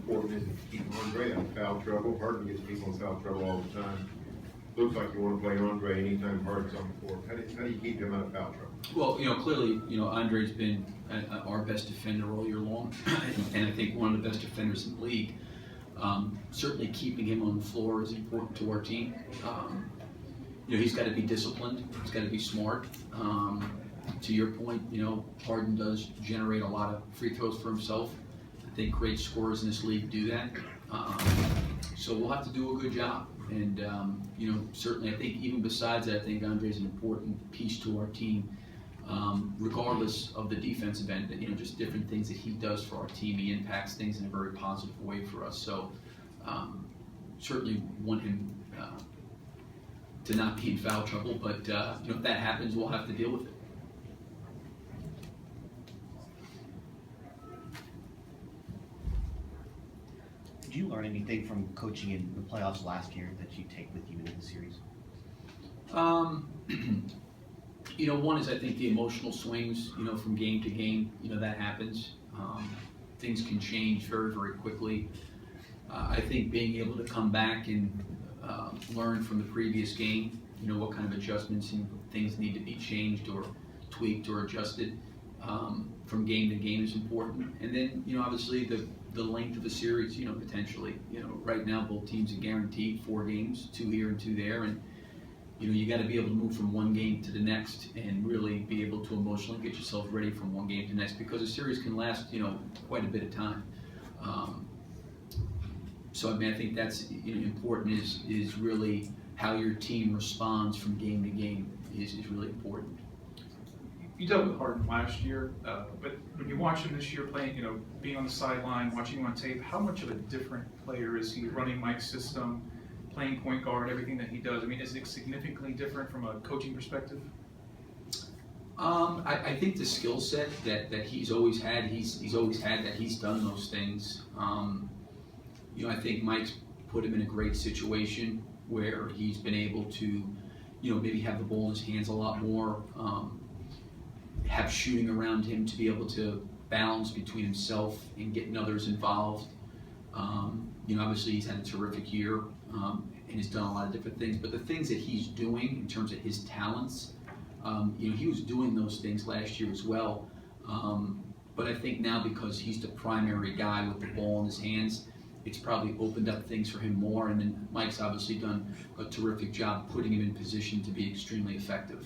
important is it to keep Andre out of foul trouble? Harden gets people in foul trouble all the time. Looks like you want to play Andre anytime Harden's on the court. How do you keep him out of foul trouble? Well, clearly, Andre's been our best defender all year long, and I think one of the best defenders in the league. Certainly keeping him on the floor is important to our team. He's got to be disciplined. He's got to be smart. To your point, Harden does generate a lot of free throws for himself. I think great scorers in this league do that. So we'll have to do a good job. And, certainly I think even besides that, I think Andre's an important piece to our team, regardless of the defensive end, just different things that he does for our team. He impacts things in a very positive way for us. So certainly want him to not be in foul trouble, but if that happens, we'll have to deal with it. Did you learn anything from coaching in the playoffs last year that you take with you into the series? One is I think the emotional swings, from game to game, that happens. Things can change very, very quickly. I think being able to come back and learn from the previous game, what kind of adjustments and things need to be changed or tweaked or adjusted from game to game is important. And then, obviously the length of a series, potentially. Right now both teams are guaranteed 4 games, 2 here and 2 there, and you got to be able to move from one game to the next and really be able to emotionally get yourself ready from one game to the next, because a series can last, quite a bit of time. So I think that's important is really how your team responds from game to game is really important. You dealt with Harden last year, but when you watch him this year playing, being on the sideline, watching him on tape, how much of a different player is he running Mike's system, playing point guard, everything that he does? I mean, is it significantly different from a coaching perspective? I think the skill set that he's always had, he's always had that. He's done those things. I think Mike's put him in a great situation where he's been able to, maybe have the ball in his hands a lot more, have shooting around him to be able to balance between himself and getting others involved. Obviously he's had a terrific year and has done a lot of different things, but the things that he's doing in terms of his talents, he was doing those things last year as well. But I think now because he's the primary guy with the ball in his hands, it's probably opened up things for him more, and then Mike's obviously done a terrific job putting him in position to be extremely effective.